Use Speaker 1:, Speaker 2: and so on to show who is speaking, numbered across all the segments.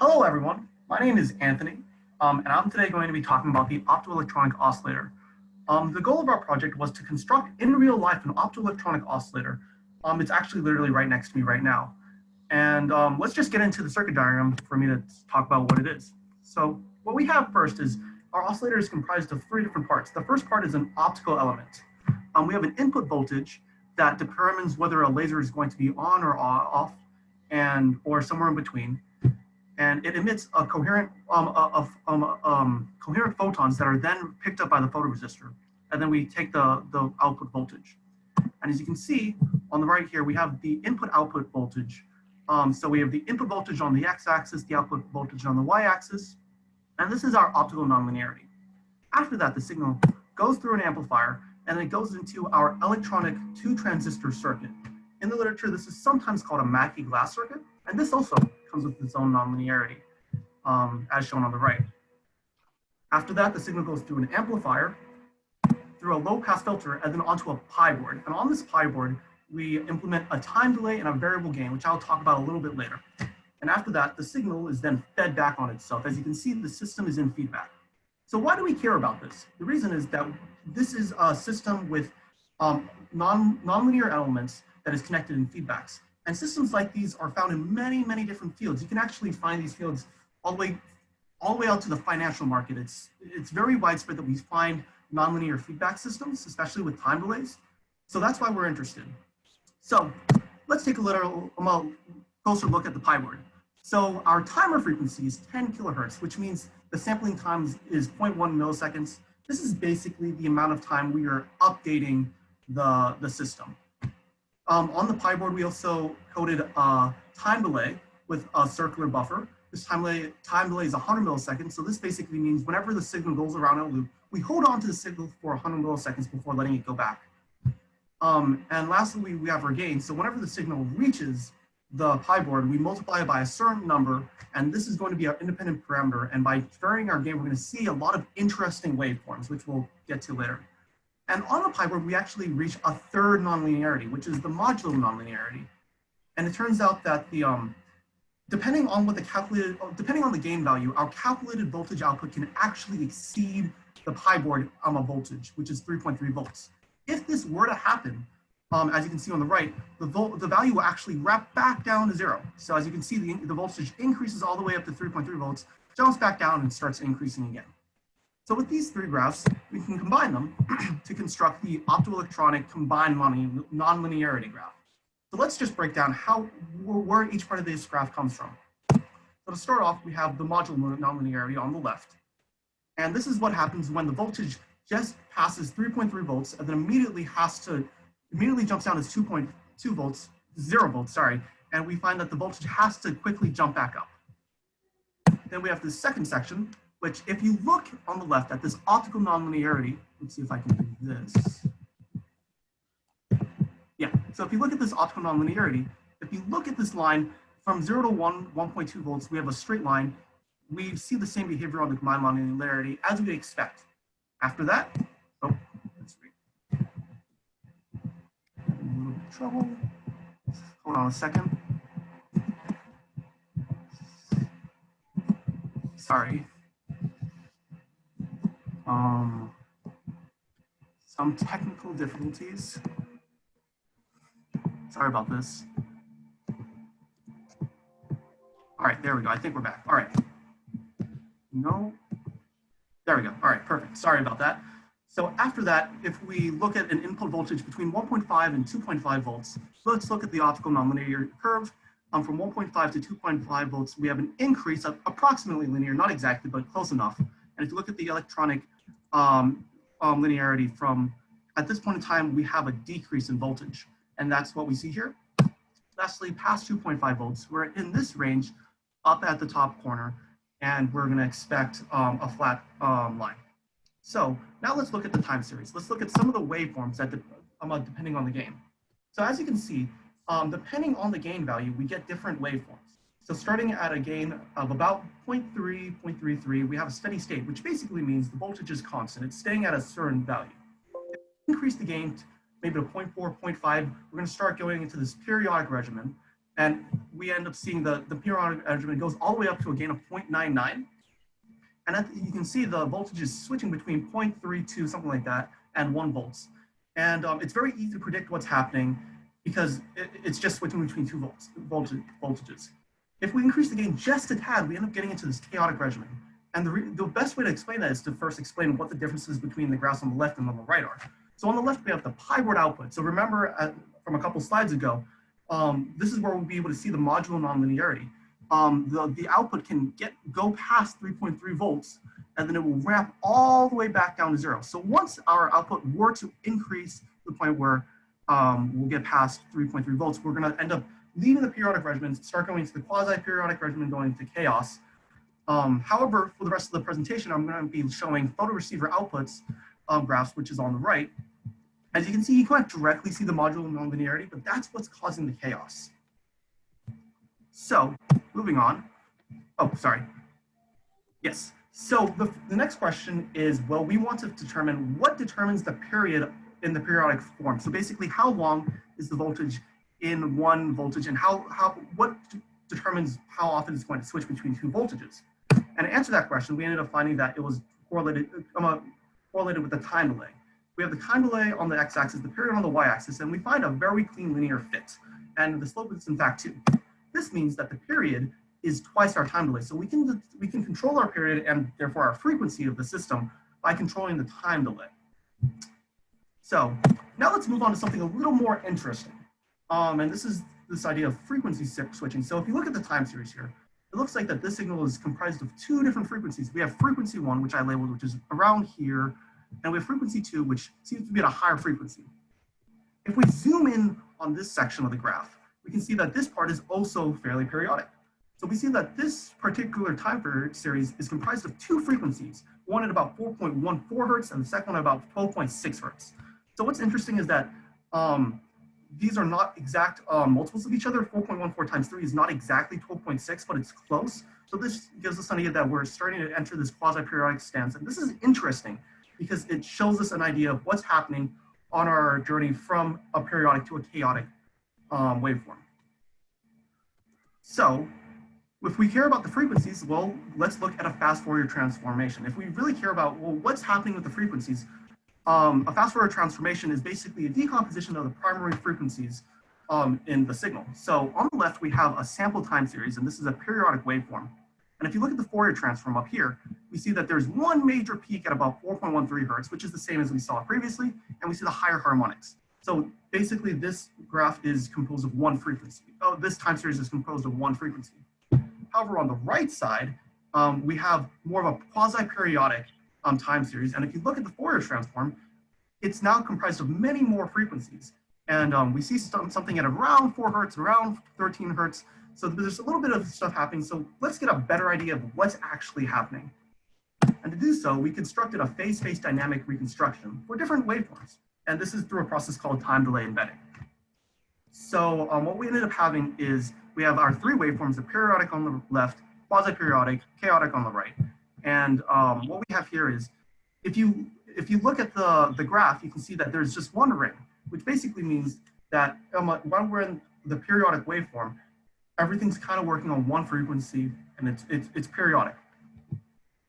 Speaker 1: Hello everyone, my name is Anthony, and I'm today going to be talking about the optoelectronic oscillator. The goal of our project was to construct in real life an optoelectronic oscillator. It's actually literally right next to me right now. And let's just get into the circuit diagram for me to talk about what it is. So what we have first is our oscillator is comprised of three different parts. The first part is an optical element. We have an input voltage that determines whether a laser is going to be on or off, or somewhere in between. And it emits a coherent photons that are then picked up by the photoresistor, and then we take the output voltage. And as you can see on the right here, we have the input-output voltage. So we have the input voltage on the x-axis, the output voltage on the y-axis, and this is our optical nonlinearity. After that, the signal goes through an amplifier, and it goes into our electronic two-transistor circuit. In the literature, this is sometimes called a Mackey glass circuit, and this also comes with its own nonlinearity, as shown on the right. After that, the signal goes through an amplifier, through a low-pass filter, and then onto a Pyboard. And on this Pyboard, we implement a time delay and a variable gain, which I'll talk about a little bit later. And after that, the signal is then fed back on itself. As you can see, the system is in feedback. So why do we care about this? The reason is that this is a system with nonlinear elements that is connected in feedbacks. And systems like these are found in many, many different fields. You can actually find these fields all the way out to the financial market. It's very widespread that we find nonlinear feedback systems, especially with time delays. So that's why we're interested. So let's take a closer look at the Pyboard. So our timer frequency is 10 kilohertz, which means the sampling time is 0.1 milliseconds. This is basically the amount of time we are updating the system. On the Pyboard, we also coded a time delay with a circular buffer. This time delay is 100 milliseconds. So this basically means whenever the signal goes around in a loop, we hold on to the signal for 100 milliseconds before letting it go back. And lastly, we have our gain. So whenever the signal reaches the Pyboard, we multiply it by a certain number, and this is going to be our independent parameter. And by varying our gain, we're going to see a lot of interesting waveforms, which we'll get to later. And on the Pyboard, we actually reach a third nonlinearity, which is the modular nonlinearity. And it turns out that depending on the gain value, our calculated voltage output can actually exceed the Pyboard voltage, which is 3.3 volts. If this were to happen, as you can see on the right, the value will actually wrap back down to 0. So as you can see, the voltage increases all the way up to 3.3 volts, jumps back down and starts increasing again. So with these three graphs, we can combine them to construct the optoelectronic combined nonlinearity graph. So let's just break down where each part of this graph comes from. So to start off, we have the modular nonlinearity on the left. And this is what happens when the voltage just passes 3.3 volts and then immediately jumps down to 2.2 volts, 0 volts, sorry. And we find that the voltage has to quickly jump back up. Then we have this second section, which if you look on the left at this optical nonlinearity, let's see if I can do this. Yeah, so if you look at this optical nonlinearity, if you look at this line from 0 to 1.2 volts, we have a straight line. We see the same behavior on the combined nonlinearity as we expect. After that, let's read. A little bit of trouble. Hold on a second. Sorry. Some technical difficulties. Sorry about this. All right, there we go. I think we're back. All right. No. There we go. All right, perfect. Sorry about that. So after that, if we look at an input voltage between 1.5 and 2.5 volts, let's look at the optical nonlinear curve. From 1.5 to 2.5 volts, we have an increase of approximately linear, not exactly, but close enough. And if you look at the electronic linearity at this point in time, we have a decrease in voltage. And that's what we see here. Lastly, past 2.5 volts, we're in this range up at the top corner, and we're going to expect a flat line. So now let's look at the time series. Let's look at some of the waveforms that depending on the gain. So as you can see, depending on the gain value, we get different waveforms. So starting at a gain of about 0.3, 0.33, we have a steady state, which basically means the voltage is constant. It's staying at a certain value. If we increase the gain maybe to 0.4, 0.5, we're going to start going into this periodic regimen. And we end up seeing the periodic measurement goes all the way up to a gain of 0.99. And you can see the voltage is switching between 0.32, something like that, and 1 volts. And it's very easy to predict what's happening because it's just switching between two voltages. If we increase the gain just a tad, we end up getting into this chaotic regimen. And the best way to explain that is to first explain what the differences between the graphs on the left and on the right are. So on the left, we have the Pyboard output. So remember from a couple slides ago, this is where we'll be able to see the modular nonlinearity. The output can go past 3.3 volts, and then it will ramp all the way back down to 0. So once our output were to increase to the point where we'll get past 3.3 volts, we're going to end up leaving the periodic regimen, start going to the quasi-periodic regimen, going to chaos. However, for the rest of the presentation, I'm going to be showing photoreceiver outputs graphs, which is on the right. As you can see, you can't directly see the modular nonlinearity, but that's what's causing the chaos. So, moving on. Oh, sorry. Yes. So the next question is, well, we want to determine what determines the period in the periodic form. So basically, how long is the voltage in one voltage, and what determines how often it's going to switch between two voltages? And to answer that question, we ended up finding that it was correlated with the time delay. We have the time delay on the x-axis, the period on the y-axis, and we find a very clean linear fit. And the slope is in fact 2. This means that the period is twice our time delay. So we can control our period and therefore our frequency of the system by controlling the time delay. So now let's move on to something a little more interesting. And this is this idea of frequency switching. So if you look at the time series here, it looks like that this signal is comprised of 2 different frequencies. We have frequency 1, which I labeled, which is around here, and we have frequency 2, which seems to be at a higher frequency. If we zoom in on this section of the graph, we can see that this part is also fairly periodic. So we see that this particular time series is comprised of 2 frequencies, one at about 4.14 hertz and the second one at about 12.6 hertz. So what's interesting is that these are not exact multiples of each other. 4.14 times 3 is not exactly 12.6, but it's close. So this gives us an idea that we're starting to enter this quasi-periodic stance. And this is interesting because it shows us an idea of what's happening on our journey from a periodic to a chaotic waveform. So if we care about the frequencies, well, let's look at a fast Fourier transformation. If we really care about, well, what's happening with the frequencies, a fast Fourier transformation is basically a decomposition of the primary frequencies in the signal. So on the left, we have a sample time series, and this is a periodic waveform. And if you look at the Fourier transform up here, we see that there's one major peak at about 4.13 hertz, which is the same as we saw previously, and we see the higher harmonics. So basically, this graph is composed of one frequency. This time series is composed of one frequency. However, on the right side, we have more of a quasi-periodic time series. And if you look at the Fourier transform, it's now comprised of many more frequencies. And we see something at around 4 hertz, around 13 hertz. So there's a little bit of stuff happening. So let's get a better idea of what's actually happening. And to do so, we constructed a phase-space dynamic reconstruction for different waveforms. And this is through a process called time delay embedding. So what we ended up having is we have our 3 waveforms, the periodic on the left, quasi-periodic, chaotic on the right. And what we have here is, if you look at the graph, you can see that there's just one ring, which basically means that when we're in the periodic waveform, everything's kind of working on one frequency, and it's periodic.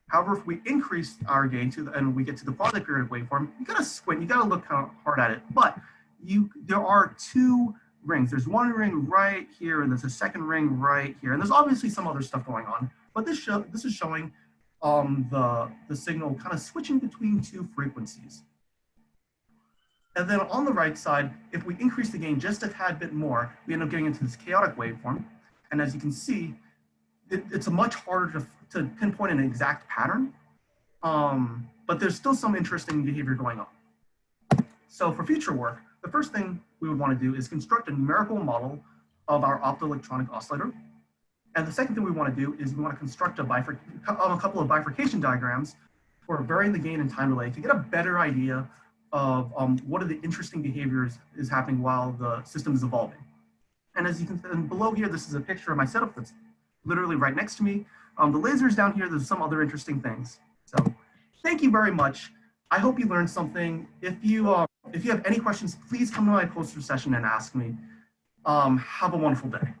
Speaker 1: However, if we increase our gain and we get to the quasi-periodic waveform, you gotta squint, you gotta look kind of hard at it. But there are 2 rings. There's one ring right here, and there's a second ring right here, and there's obviously some other stuff going on. But this is showing the signal kind of switching between 2 frequencies. And then on the right side, if we increase the gain just a tad bit more, we end up getting into this chaotic waveform. And as you can see, it's a much harder to pinpoint an exact pattern, but there's still some interesting behavior going on. So for future work, the first thing we would want to do is construct a numerical model of our optoelectronic oscillator. And the second thing we want to do is we want to construct a couple of bifurcation diagrams for varying the gain and time delay to get a better idea of what are the interesting behaviors is happening while the system is evolving. And as you can see below here, this is a picture of my setup that's literally right next to me. The lasers down here, there's some other interesting things. So thank you very much. I hope you learned something. If you have any questions, please come to my poster session and ask me. Have a wonderful day.